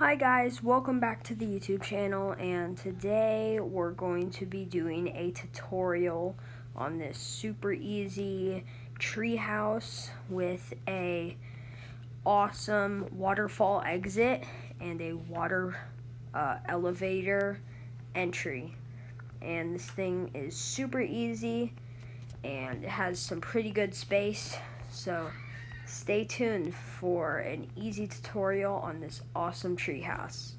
Hi guys, welcome back to the YouTube channel, and today we're going to be doing a tutorial on this super easy treehouse with a awesome waterfall exit and a water elevator entry. And this thing is super easy and it has some pretty good space, so stay tuned for an easy tutorial on this awesome treehouse.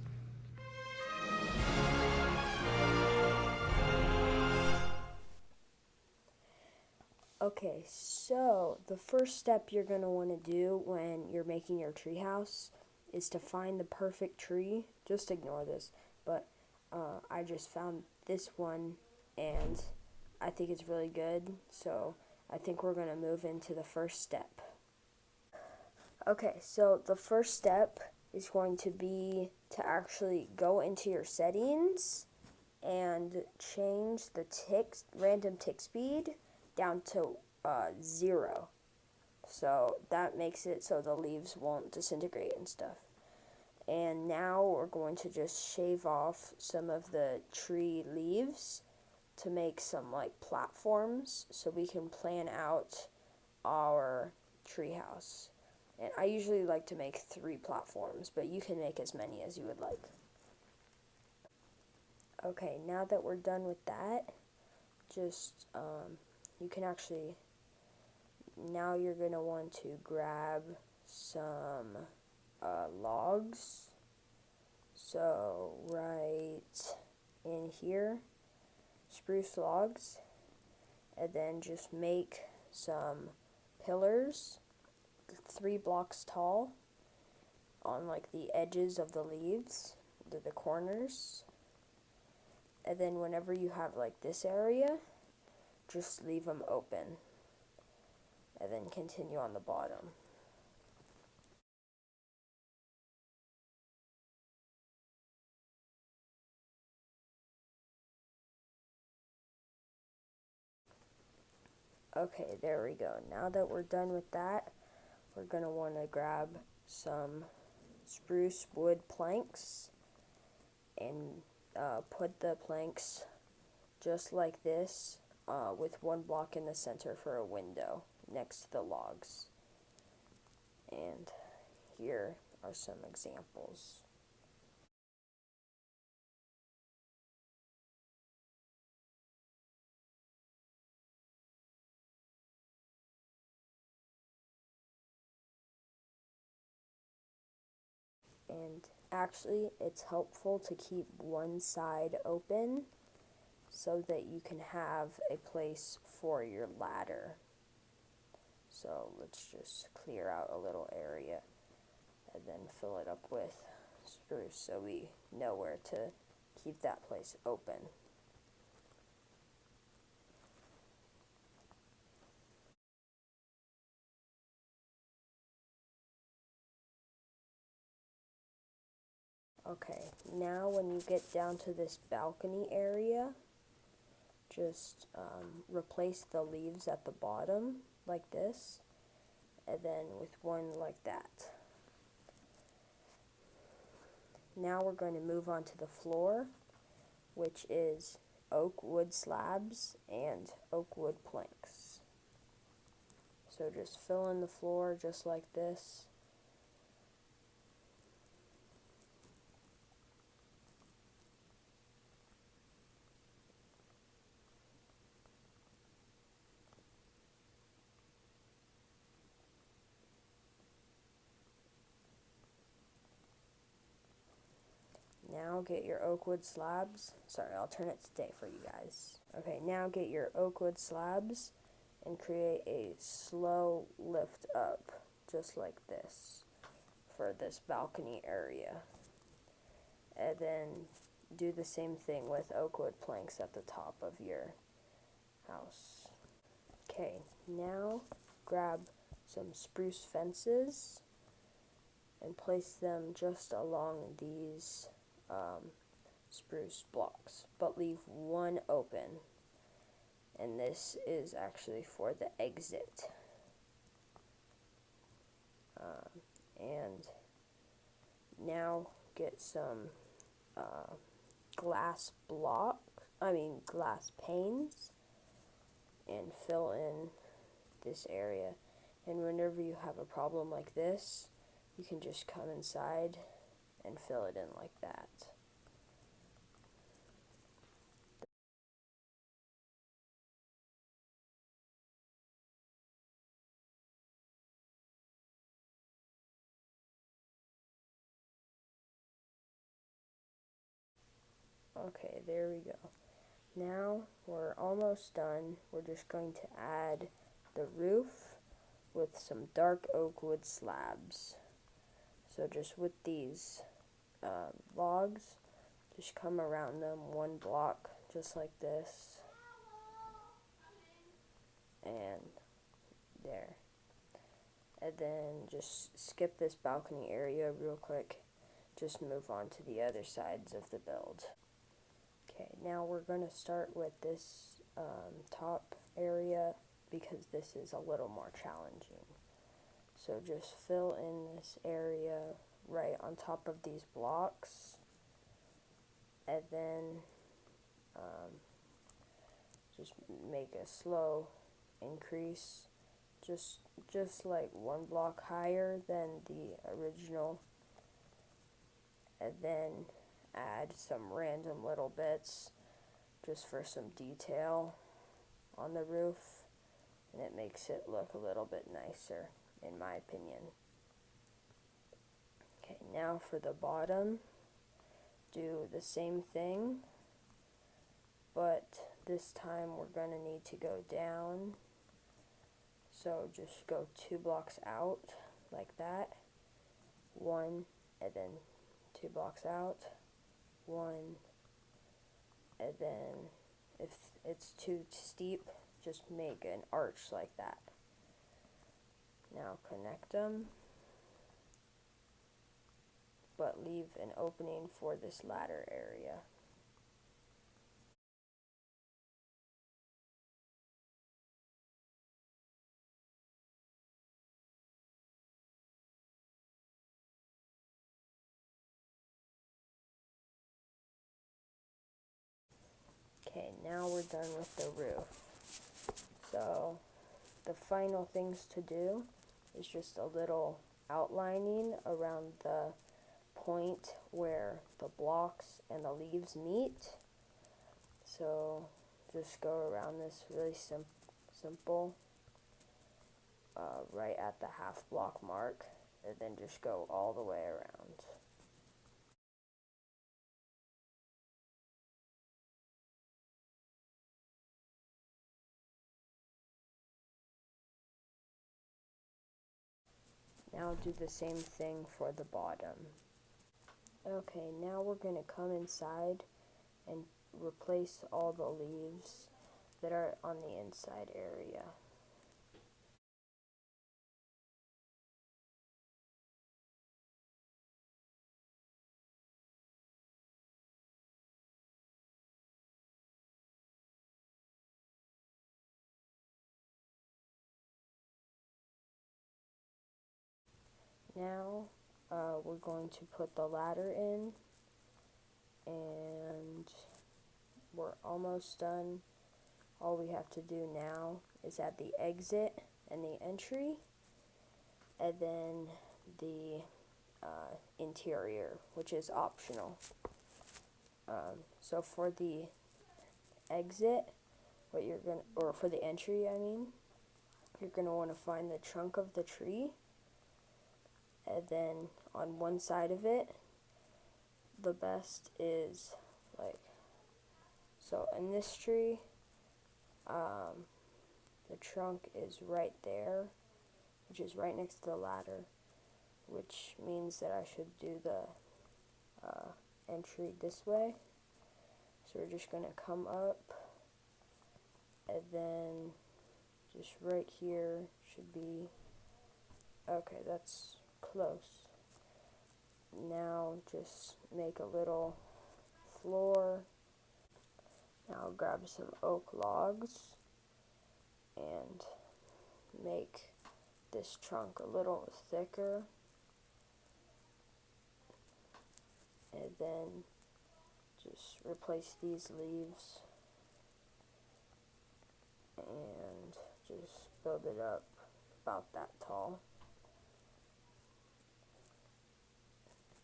Okay, so the first step you're going to want to do when you're making your treehouse is to find the perfect tree. Just ignore this, but I just found this one and I think it's really good, so I think we're going to move into the first step. Okay, so the first step is going to be to actually go into your settings and change the random tick speed down to 0. So that makes it so the leaves won't disintegrate and stuff. And now we're going to just shave off some of the tree leaves to make some like platforms so we can plan out our treehouse. And I usually like to make 3 platforms, but you can make as many as you would like. Okay, now that we're done with that, just, you can actually, now you're going to want to grab some logs. So, right in here, spruce logs, and then just make some pillars 3 blocks tall on like the edges of the leaves, the corners. And then whenever you have like this area, just leave them open and then continue on the bottom. Okay, there we go. Now that we're done with that, we're going to want to grab some spruce wood planks and put the planks just like this with 1 block in the center for a window next to the logs. And here are some examples. And actually, it's helpful to keep one side open so that you can have a place for your ladder. So let's just clear out a little area and then fill it up with spruce so we know where to keep that place open. Okay, now when you get down to this balcony area, just replace the leaves at the bottom like this, and then with one like that. Now we're going to move on to the floor, which is oak wood slabs and oak wood planks. So just fill in the floor just like this. Now get your oak wood slabs. Sorry, I'll turn it to day for you guys. Okay, now get your oak wood slabs and create a slow lift up, just like this, for this balcony area. And then do the same thing with oak wood planks at the top of your house. Okay, now grab some spruce fences and place them just along these spruce blocks, but leave one open, and this is actually for the exit. And now get some glass panes, and fill in this area. And whenever you have a problem like this, you can just come inside and fill it in like that. Okay, there we go. Now we're almost done. We're just going to add the roof with some dark oak wood slabs. So just with these logs, just come around them one block, just like this, and there. And then just skip this balcony area real quick. Just move on to the other sides of the build. Okay, now we're going to start with this top area because this is a little more challenging. So just fill in this area right on top of these blocks, and then just make a slow increase, just like one block higher than the original, and then add some random little bits just for some detail on the roof, and it makes it look a little bit nicer, in my opinion. Okay, now for the bottom, do the same thing, but this time we're going to need to go down. So just go 2 blocks out like that, 1, and then 2 blocks out, 1, and then if it's too steep, just make an arch like that. Now connect them, but leave an opening for this ladder area. Okay, now we're done with the roof. So the final things to do is just a little outlining around the point where the blocks and the leaves meet. So just go around this really simple, right at the half block mark, and then just go all the way around. Now do the same thing for the bottom. Okay, now we're going to come inside and replace all the leaves that are on the inside area. Now we're going to put the ladder in, and we're almost done. All we have to do now is add the exit and the entry, and then the interior, which is optional. So for the exit, or for the entry, I mean, you're gonna want to find the trunk of the tree, and then on one side of it, the best is like, so in this tree, the trunk is right there, which is right next to the ladder, which means that I should do the entry this way. So we're just going to come up, and then just right here should be, okay, that's close. Now just make a little floor. Now grab some oak logs and make this trunk a little thicker. then just replace these leaves and just build it up about that tall.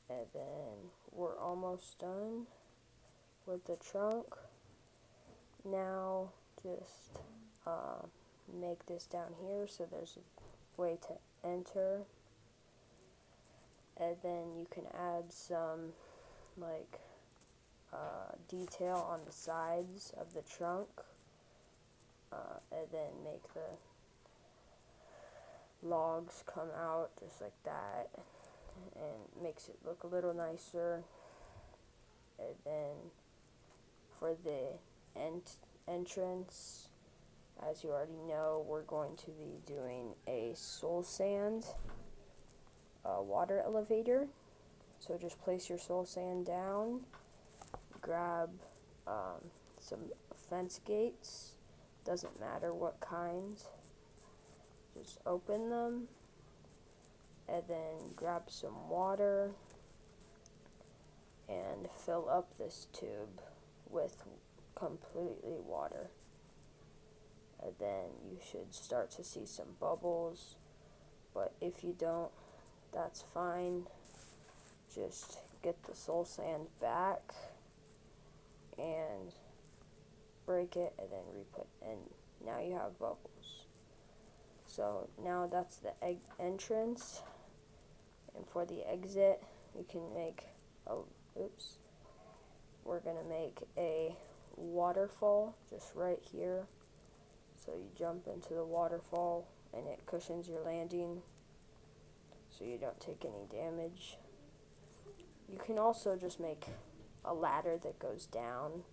And then we're almost done with the trunk. Now just make this down here so there's a way to enter. And then you can add some like detail on the sides of the trunk, and then make the logs come out just like that, and makes it look a little nicer. And then for the entrance, as you already know, we're going to be doing a soul sand water elevator. So just place your soul sand down, grab some fence gates, doesn't matter what kind, just open them, and then grab some water and fill up this tube with completely water. And then you should start to see some bubbles, but if you don't, that's fine. Just get the soul sand back and break it and then re-put, and now you have bubbles. So now that's the entrance, and for the exit you can make we're gonna make a waterfall just right here. So you jump into the waterfall and it cushions your landing so you don't take any damage. You can also just make a ladder that goes down,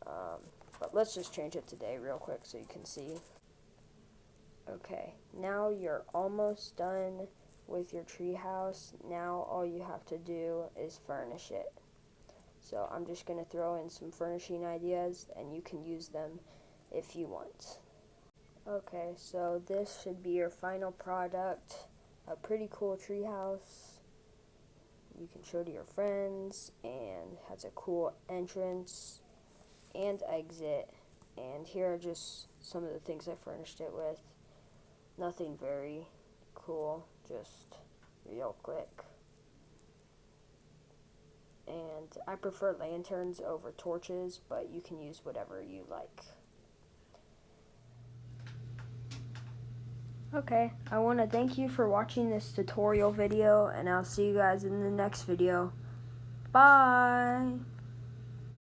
but let's just change it today real quick so you can see. Okay, now you're almost done with your treehouse. Now all you have to do is furnish it. So I'm just going to throw in some furnishing ideas and you can use them if you want. Okay, so this should be your final product. A pretty cool treehouse. You can show to your friends, and has a cool entrance and exit. And here are just some of the things I furnished it with. Nothing very cool, just real quick. And I prefer lanterns over torches, but you can use whatever you like. Okay, I want to thank you for watching this tutorial video, and I'll see you guys in the next video. Bye!